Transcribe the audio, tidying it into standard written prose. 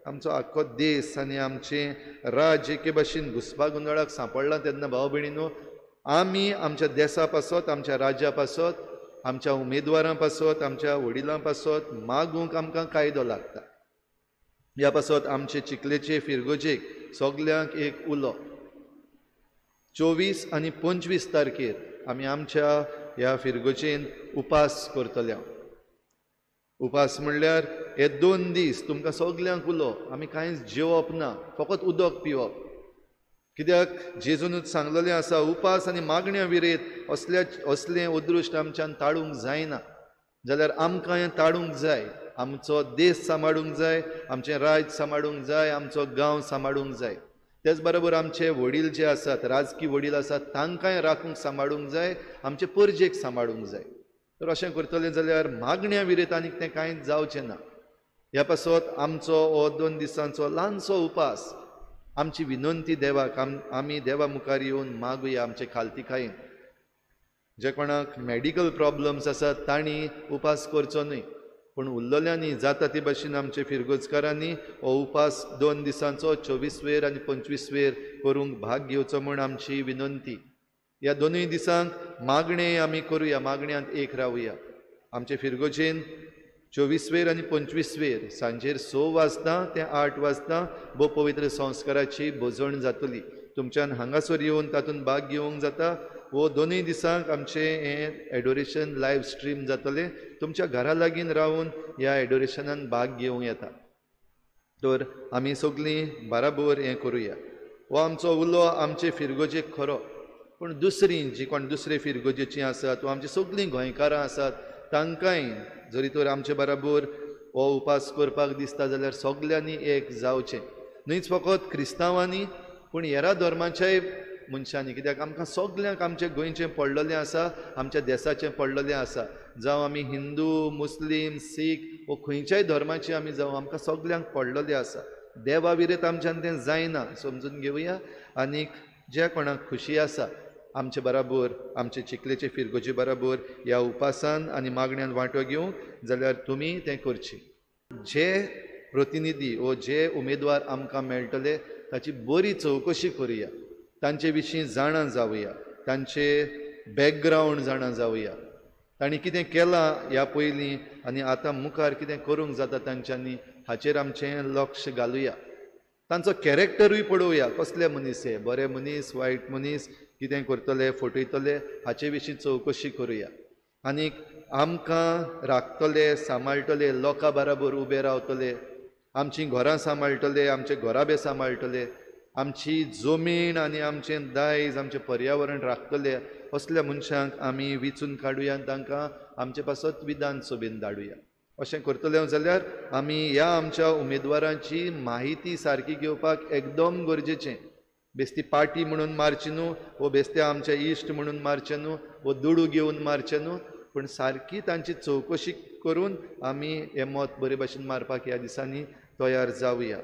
आमचो आख्खो देश आनी आमचें राज्य एके भाशेन घुसपा गोंदळाक सांपडलां तेन्ना भाव भयणीनो, आमी आमच्या देशा पासत, आमच्या राज्या पासत, आमच्या उमेदवारां पासत, आमच्या वडिलां पासत मागूंक आमकां कायदो लागता. ह्या पासत आमचे चिखलेचे फिरगोजेक सगल्यांक एक उलो. 24 आनी 25 तारखेर आमी आमच्या ह्या फिरगोजेन उपास करतले. उपास म्हणल्यार हे 2 दीस तुमकां सगल्यांक उलो, आमी कांयच जेवप ना, फकत उदक पिवप. कित्याक जेजूनच सांगलेलें आसा, उपास आनी मागण्या विरेत असलें अदृश्ट आमच्यान ताळूंक जायना. जाल्यार आमकां हें ताळूंक जाय. आमचो देश सांबाळूंक जाय, आमचें राज्य सांबाळूंक जाय, आमचो गांव सांबाळूंक जाय. तेच बरोबर आमचे वडील जे आसात, राजकीय वडील आसात, तांकांय राखूंक सांबाळूंक जाय, आमचे परजेक सांबाळूंक जाय. तर अशें करतलें जाल्यार मागण्या विरेत आनीक तें कांयच जावचें ना. ह्या पासत आमचो हो 2 दिसांचो ल्हानसो उपास, आमची विनंती देवाक, आमी देवा मुखार येवन मागुया आमचे खालतीकायेन. जे कोणाक मॅडिकल प्रॉब्लम्स आसात तांणी उपास करचो न्हय, पूण उरलेल्यांनी जाता ते भाशेन आमचे फिरगोजकारांनी हो उपास 2 दिसांचो 24 आनी 25 करूंक भाग घेवचो म्हूण आमची विनंती. ह्या 2 दिसांक मागणे आमी करुया, मागण्यांत एक रावुया. आमचे फिरगोजेन 24 आनी 25 सांजेर 6 वाजता ते 8 वाजता भोव पवित्र संस्काराची भोजवण जातली. तुमच्यान हांगासर येवन तातूंत भाग घेवंक जाता. वो 2 दिसांक आमचे हें एडोरेशन लायव्ह स्ट्रीम जातलें. तुमच्या घरा लागीं रावन ह्या एडोरेशनान भाग घेवं येता. तर आमी सगळीं बराबर हें करुया. हो आमचो उलो आमचे फिरगोजेक खरो, पूण दुसरीं जीं कोण दुसरे फिरगोजेचीं आसात वा आमची सगळीं गोंयकारां आसात तांकांय जरी तर आमचे बराबर हो उपास करपाक दिसता जाल्यार सगल्यांनी एक जावचें. न्हयच फकत क्रिस्तांवांनी पूण हेरा धर्माच्याय मनशांनी. कित्याक आमकां सगल्यांक आमचें गोंयचें पडलेलें आसा, आमच्या देशाचें पडलेलें आसा. जावं आमी हिंदू, मुस्लीम, सीख वो खंयच्याय धर्माची आमी जावं, आमकां सगल्यांक पडलेलें आसा. देवा विरेत आमच्यान तें जायना, समजून घेवया. आनीक ज्या कोणाक खुशी आसा आमचे बराबर, आमचे चिखलेचे फिरगोजे बराबर ह्या उपासान आनी मागण्यांत वांटो घेवंक, जाल्यार तुमी तें करचें. जे प्रतिनिधी वो जे उमेदवार आमकां मेळटले ताची बरी चवकशी करुया. तांचे विशीं जाणा जावया, तांचे बॅकग्रावंड जाणा जावया, तांणी कितें केलां ह्या पयलीं आनी आतां मुखार कितें करूंक जाता तांच्यांनी, हाचेर आमचें लक्ष घालुया. तांचो कॅरेक्टरूय पळोवया, कसले मनीस हे, बरे मनीस, वायट मनीस, कितें करतले, फटयतले, हाचे विशीं चवकशी करुया. आनीक आमकां राखतले, सांबाळटले, लोकां बराबर उबे रावतले, आमचीं घरां सांबाळटले, आमचे घोराबे सांबाळटले, आमची जमीन आनी आमचें दायज, आमचें पर्यावरण राखतले, असल्या मनशांक आमी विचून काडुया आनी तांकां आमचे पासत विधानसभेन धाडुया. अशें करतले जाल्यार आमी ह्या आमच्या उमेदवारांची माहिती सारकी घेवपाक एकदम गरजेचें. बेस्ती पार्टी म्हणून मारची न्हू, वो बेस्ते आमचे इश्ट म्हणून मारचे न्हू, वो दुडू घेवन मारचे न्हू, पूण सारकी तांची चवकशी करून आमी हें मत बरे भाशेन मारपाक ह्या दिसांनी तयार जावया.